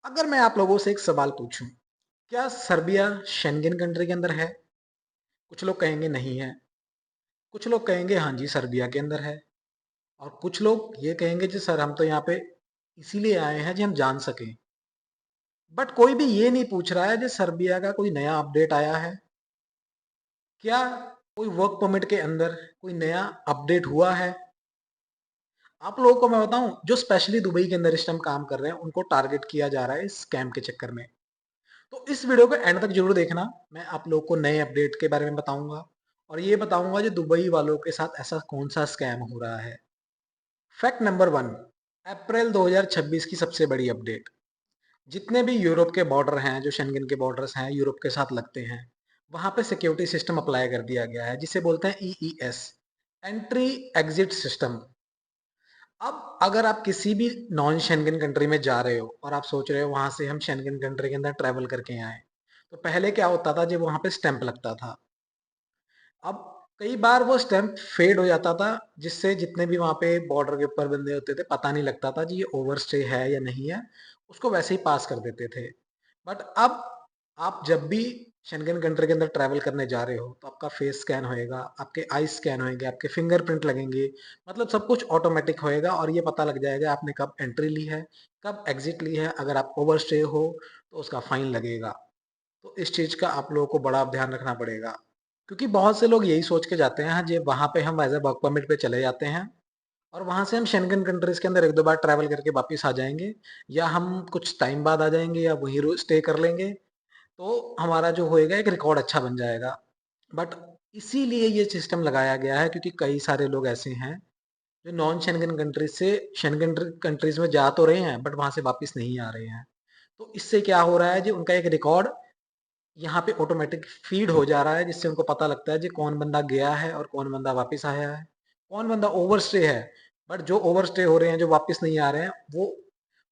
अगर मैं आप लोगों से एक सवाल पूछूं, क्या सर्बिया शेंगेन कंट्री के अंदर है? कुछ लोग कहेंगे नहीं है, कुछ लोग कहेंगे हाँ जी सर्बिया के अंदर है, और कुछ लोग ये कहेंगे जी सर हम तो यहाँ पे इसीलिए आए हैं जी हम जान सकें। बट कोई भी ये नहीं पूछ रहा है जी सर्बिया का कोई नया अपडेट आया है क्या? कोई वर्क परमिट के अंदर कोई नया अपडेट हुआ है? आप लोगों को मैं बताऊं, जो स्पेशली दुबई के अंदर इस टाइम काम कर रहे हैं उनको टारगेट किया जा रहा है इस स्कैम के चक्कर में। तो इस वीडियो को एंड तक जरूर देखना। मैं आप लोग को नए अपडेट के बारे में बताऊंगा और ये बताऊंगा जो दुबई वालों के साथ ऐसा कौन सा स्कैम हो रहा है। फैक्ट नंबर वन, अप्रैल 2026 की सबसे बड़ी अपडेट। जितने भी यूरोप के बॉर्डर हैं, जो शेंगन के बॉर्डर्स हैं यूरोप के साथ लगते हैं, वहां पे सिक्योरिटी सिस्टम अप्लाई कर दिया गया है जिसे बोलते हैं ईईएस, एंट्री एग्जिट सिस्टम। अब अगर आप किसी भी नॉन शेंगन कंट्री में जा रहे हो और आप सोच रहे हो वहां से हम शेंगन कंट्री के अंदर ट्रेवल करके आए, तो पहले क्या होता था जब वहां पे स्टैंप लगता था। अब कई बार वो स्टैंप फेड हो जाता था, जिससे जितने भी वहां पे बॉर्डर के ऊपर बंदे होते थे पता नहीं लगता था जी ये ओवर स्टे है या नहीं है, उसको वैसे ही पास कर देते थे। बट अब आप जब भी शेंगन कंट्री के अंदर ट्रैवल करने जा रहे हो तो आपका फेस स्कैन होएगा, आपके आई स्कैन होंगे, आपके फिंगरप्रिंट लगेंगे, मतलब सब कुछ ऑटोमेटिक होएगा और ये पता लग जाएगा आपने कब एंट्री ली है, कब एग्जिट ली है। अगर आप ओवर स्टे हो तो उसका फाइन लगेगा। तो इस चीज का आप लोगों को बड़ा ध्यान रखना पड़ेगा, क्योंकि बहुत से लोग यही सोच के जाते हैं जी वहां पे हम एज ए वर्क परमिट पे चले जाते हैं और वहां से हम शेंगन कंट्रीज के अंदर एक दो बार ट्रैवल करके वापस आ जाएंगे, या हम कुछ टाइम बाद आ जाएंगे या वहीं स्टे कर लेंगे, तो हमारा जो होएगा एक रिकॉर्ड अच्छा बन जाएगा। बट इसीलिए ये सिस्टम लगाया गया है क्योंकि कई सारे लोग ऐसे हैं जो नॉन शेंगन कंट्रीज से शेंगन कंट्रीज में जा तो रहे हैं बट वहां से वापस नहीं आ रहे हैं। तो इससे क्या हो रहा है जी उनका एक रिकॉर्ड यहाँ पे ऑटोमेटिक फीड हो जा रहा है, जिससे उनको पता लगता है जी कौन बंदा गया है और कौन बंदा वापस आया है, कौन बंदा ओवर स्टे है। बट जो ओवर स्टे हो रहे हैं, जो वापस नहीं आ रहे हैं, वो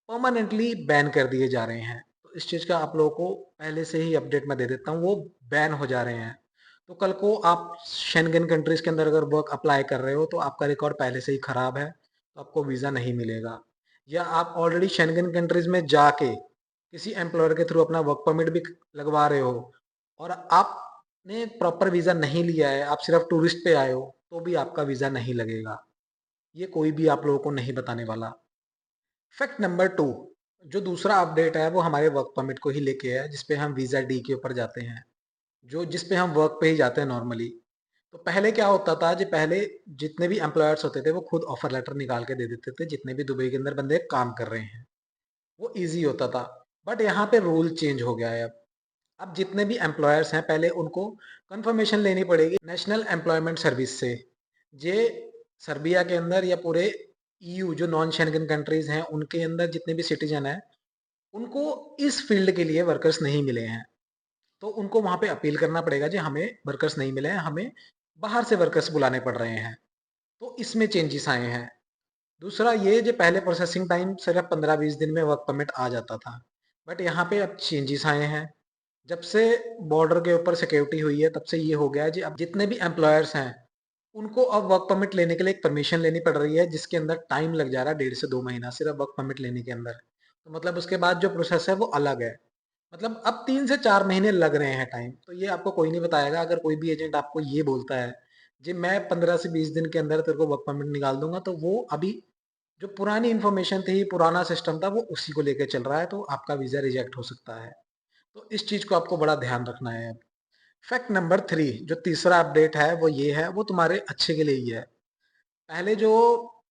परमानेंटली बैन कर दिए जा रहे हैं। तो इस चीज का आप लोगों को पहले से ही अपडेट मैं दे देता हूँ, वो बैन हो जा रहे हैं। तो कल को आप शेंगन कंट्रीज के अंदर अगर वर्क अप्लाई कर रहे हो तो आपका रिकॉर्ड पहले से ही खराब है तो आपको वीजा नहीं मिलेगा। या आप ऑलरेडी शेंगन कंट्रीज में जाके किसी एम्प्लॉयर के थ्रू अपना वर्क परमिट भी लगवा रहे हो और आपने प्रॉपर वीजा नहीं लिया है, आप सिर्फ टूरिस्ट पे आए हो, तो भी आपका वीजा नहीं लगेगा। ये कोई भी आप लोगों को नहीं बताने वाला। फैक्ट नंबर टू, जो दूसरा अपडेट है वो हमारे वर्क परमिट को ही लेके है, जिसपे हम वीजा डी के ऊपर जाते हैं, जो जिसपे हम वर्क पे ही जाते हैं नॉर्मली। तो पहले क्या होता था जी, पहले जितने भी एम्प्लॉयर्स होते थे वो खुद ऑफर लेटर निकाल के दे देते थे जितने भी दुबई के अंदर बंदे काम कर रहे हैं, वो इजी होता था। बट यहाँ पे रूल चेंज हो गया है। अब जितने भी एम्प्लॉयर्स हैं पहले उनको कंफर्मेशन लेनी पड़ेगी नेशनल एम्प्लॉयमेंट सर्विस से। जे सर्बिया के अंदर या पूरे ईयू जो नॉन शेंगन कंट्रीज हैं उनके अंदर जितने भी सिटीजन हैं उनको इस फील्ड के लिए वर्कर्स नहीं मिले हैं, तो उनको वहां पे अपील करना पड़ेगा जी हमें वर्कर्स नहीं मिले हैं, हमें बाहर से वर्कर्स बुलाने पड़ रहे हैं। तो इसमें चेंजेस आए हैं। दूसरा ये, जो पहले प्रोसेसिंग टाइम सिर्फ 15-20 दिन में वर्क परमिट आ जाता था, बट यहाँ पे अब चेंजेस आए हैं। जब से बॉर्डर के ऊपर सिक्योरिटी हुई है तब से ये हो गया है जी, अब जितने भी एम्प्लॉयर्स हैं उनको अब वर्क परमिट लेने के लिए एक परमिशन लेनी पड़ रही है, जिसके अंदर टाइम लग जा रहा है 1.5 से 2 महीना सिर्फ वर्क परमिट लेने के अंदर। तो मतलब उसके बाद जो प्रोसेस है वो अलग है। मतलब अब 3 से 4 महीने लग रहे हैं टाइम, तो ये आपको कोई नहीं बताएगा। अगर कोई भी एजेंट आपको ये बोलता है जी मैं 15 से 20 दिन के अंदर तेरे को वर्क परमिट निकाल दूंगा, तो वो अभी जो पुरानी इन्फॉर्मेशन थी, पुराना सिस्टम था, वो उसी को लेकर चल रहा है, तो आपका वीजा रिजेक्ट हो सकता है। तो इस चीज को आपको बड़ा ध्यान रखना है। फैक्ट नंबर थ्री, जो तीसरा अपडेट है वो ये है, वो तुम्हारे अच्छे के लिए ही है। पहले जो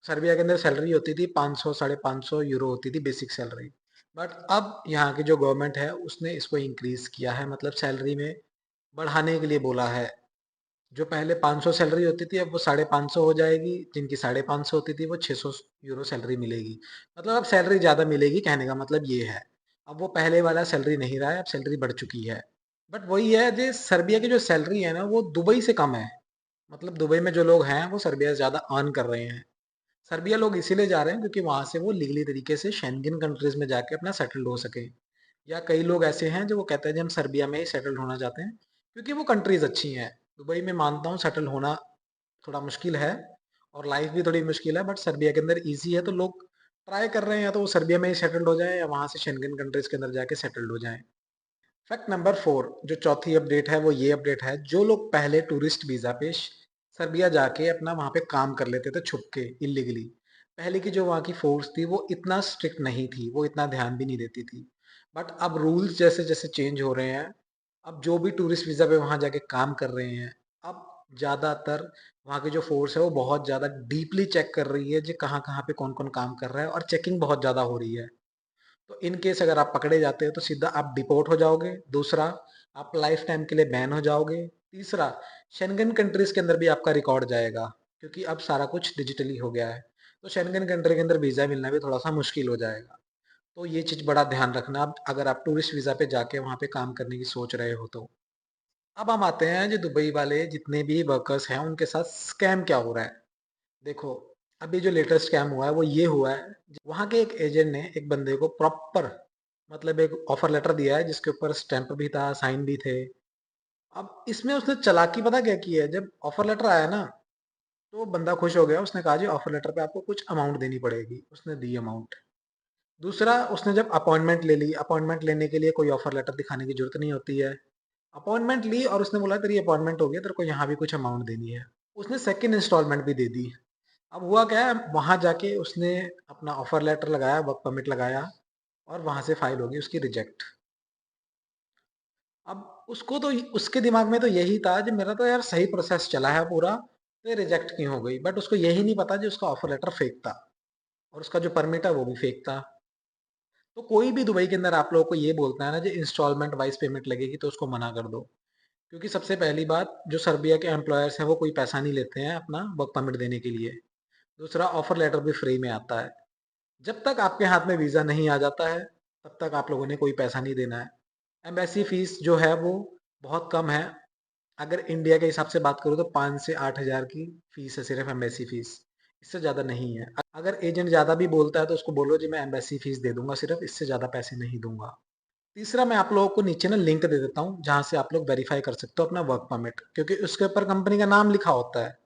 सर्बिया के अंदर सैलरी होती थी 500 550 यूरो होती थी बेसिक सैलरी। बट अब यहाँ की जो गवर्नमेंट है उसने इसको इंक्रीज किया है, मतलब सैलरी में बढ़ाने के लिए बोला है। जो पहले 500 सैलरी होती थी अब वो 550 हो जाएगी, जिनकी 550 होती थी वो 600 यूरो सैलरी मिलेगी। मतलब अब सैलरी ज़्यादा मिलेगी, कहने का मतलब ये है। अब वो पहले वाला सैलरी नहीं रहा है, अब सैलरी बढ़ चुकी है। बट वही है जो सर्बिया की जो सैलरी है ना वो दुबई से कम है। मतलब दुबई में जो लोग हैं वो सर्बिया से ज़्यादा अर्न कर रहे हैं। सर्बिया लोग इसीलिए जा रहे हैं क्योंकि वहां से वो लीगली तरीके से शेंगन कंट्रीज में जाके अपना सेटल्ड हो सके। या कई लोग ऐसे हैं जो वो कहते हैं कि हम सर्बिया में ही सेटल होना चाहते हैं क्योंकि वो कंट्रीज अच्छी हैं। दुबई में मानता हूँ सेटल होना थोड़ा मुश्किल है और लाइफ भी थोड़ी मुश्किल है, बट सर्बिया के अंदर ईजी है, तो लोग ट्राई कर रहे हैं या तो वो सर्बिया में ही सेटल्ड हो जाए या वहाँ से शेंगन कंट्रीज के अंदर जाके सेटल्ड हो जाएं। फैक्ट नंबर 4 जो चौथी अपडेट है वो ये अपडेट है, जो लोग पहले टूरिस्ट वीज़ा पे सर्बिया जाके अपना वहाँ पे काम कर लेते थे छुप के इलीगली, पहले की जो वहाँ की फोर्स थी वो इतना स्ट्रिक्ट नहीं थी, वो इतना ध्यान भी नहीं देती थी। बट अब रूल्स जैसे जैसे चेंज हो रहे हैं, अब जो भी टूरिस्ट वीज़ा पे वहाँ जाके काम कर रहे हैं, अब ज़्यादातर वहाँ की जो फोर्स है वो बहुत ज़्यादा डीपली चेक कर रही है जो कहाँ कहाँ पे कौन कौन काम कर रहा है, और चेकिंग बहुत ज़्यादा हो रही है। तो इन केस अगर आप पकड़े जाते हो तो सीधा आप डिपोर्ट हो जाओगे। दूसरा, आप लाइफ टाइम के लिए बैन हो जाओगे। तीसरा, शेंगन कंट्रीज के अंदर भी आपका रिकॉर्ड जाएगा, क्योंकि अब सारा कुछ डिजिटली हो गया है। तो शेंगन कंट्री के अंदर वीज़ा मिलना भी थोड़ा सा मुश्किल हो जाएगा। तो ये चीज़ बड़ा ध्यान रखना अब अगर आप टूरिस्ट वीज़ा पे जाके वहाँ पे काम करने की सोच रहे हो तो। अब हम आते हैं जो दुबई वाले जितने भी वर्कर्स हैं उनके साथ स्कैम क्या हो रहा है। देखो, अभी जो लेटेस्ट स्कैम हुआ है वो ये हुआ है, वहाँ के एक एजेंट ने एक बंदे को प्रॉपर मतलब एक ऑफर लेटर दिया है जिसके ऊपर स्टैंप भी था, साइन भी थे। अब इसमें उसने चालाकी पता क्या की है, जब ऑफर लेटर आया ना तो बंदा खुश हो गया, उसने कहा जी ऑफर लेटर पे आपको कुछ अमाउंट देनी पड़ेगी, उसने दी अमाउंट। दूसरा, उसने जब अपॉइंटमेंट ले ली, अपॉइंटमेंट लेने के लिए कोई ऑफर लेटर दिखाने की जरूरत नहीं होती है। अपॉइंटमेंट ली और उसने बोला तेरी अपॉइंटमेंट हो गई, तेरे को यहाँ भी कुछ अमाउंट देनी है। उसने सेकंड इंस्टॉलमेंट भी दे दी। अब हुआ क्या है, वहां जाके उसने अपना ऑफर लेटर लगाया, वर्क परमिट लगाया, और वहां से फाइल होगी उसकी रिजेक्ट। अब उसको तो उसके दिमाग में तो यही था कि मेरा तो यार सही प्रोसेस चला है पूरा, तो ये रिजेक्ट क्यों हो गई। बट उसको यही नहीं पता कि उसका ऑफर लेटर फेक था और उसका जो परमिट है वो भी फेक था। तो कोई भी दुबई के अंदर आप लोगों को ये बोलता है ना, जो इंस्टॉलमेंट वाइज पेमेंट लगेगी, तो उसको मना कर दो। क्योंकि सबसे पहली बात, जो सर्बिया के एम्प्लॉयर्स हैं वो कोई पैसा नहीं लेते हैं अपना वर्क परमिट देने के लिए। दूसरा, ऑफर लेटर भी फ्री में आता है। जब तक आपके हाथ में वीज़ा नहीं आ जाता है तब तक आप लोगों ने कोई पैसा नहीं देना है। एम्बेसी फीस जो है वो बहुत कम है। अगर इंडिया के हिसाब से बात करूँ तो 5 से 8 हज़ार की फीस है सिर्फ एम्बेसी फीस, इससे ज़्यादा नहीं है। अगर एजेंट ज़्यादा भी बोलता है तो उसको बोलो जी मैं एम्बेसी फीस दे दूंगा सिर्फ, इससे ज़्यादा पैसे नहीं दूंगा। तीसरा, मैं आप लोगों को नीचे ना लिंक दे देता हूँ जहाँ से आप लोग वेरीफाई कर सकते हो अपना वर्क परमिट, क्योंकि उसके ऊपर कंपनी का नाम लिखा होता है।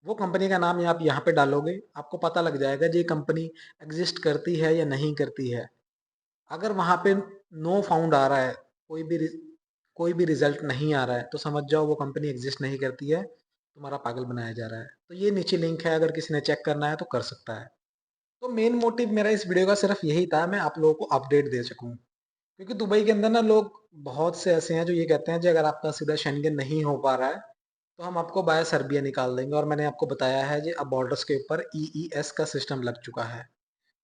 वो कंपनी का नाम आप यहाँ पे डालोगे, आपको पता लग जाएगा जी कंपनी एग्जिस्ट करती है या नहीं करती है। अगर वहाँ पे नो फाउंड आ रहा है, कोई भी रिजल्ट नहीं आ रहा है, तो समझ जाओ वो कंपनी एग्जिस्ट नहीं करती है, तुम्हारा पागल बनाया जा रहा है। तो ये नीचे लिंक है, अगर किसी ने चेक करना है तो कर सकता है। तो मेन मोटिव मेरा इस वीडियो का सिर्फ यही था, मैं आप लोगों को अपडेट दे सकूं। क्योंकि दुबई के अंदर ना लोग बहुत से ऐसे हैं जो ये कहते हैं जी अगर आपका सीधा शेंगन नहीं हो पा रहा है तो हम आपको बाय सर्बिया निकाल देंगे, और मैंने आपको बताया है जी अब बॉर्डर्स के ऊपर ईईएस का सिस्टम लग चुका है।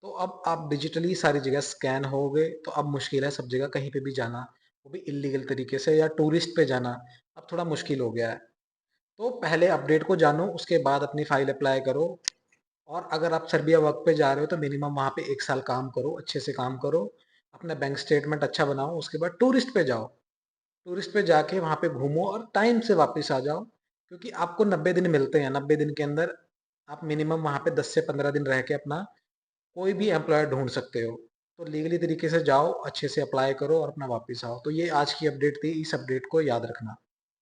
तो अब आप डिजिटली सारी जगह स्कैन हो गए, तो अब मुश्किल है सब जगह कहीं पे भी जाना, वो भी इलीगल तरीके से या टूरिस्ट पे जाना अब थोड़ा मुश्किल हो गया है। तो पहले अपडेट को जानो, उसके बाद अपनी फाइल अप्लाई करो। और अगर आप सर्बिया वर्क पे जा रहे हो तो मिनिमम वहाँ पे 1 साल काम करो, अच्छे से काम करो, अपना बैंक स्टेटमेंट अच्छा बनाओ, उसके बाद टूरिस्ट पे जाओ। टूरिस्ट पे जाके वहाँ पे घूमो और टाइम से वापस आ जाओ, क्योंकि आपको 90 दिन मिलते हैं। 90 दिन के अंदर आप मिनिमम वहाँ पे 10 से 15 दिन रह के अपना कोई भी एम्प्लॉयर ढूंढ सकते हो। तो लीगली तरीके से जाओ, अच्छे से अप्लाई करो और अपना वापस आओ। तो ये आज की अपडेट थी, इस अपडेट को याद रखना।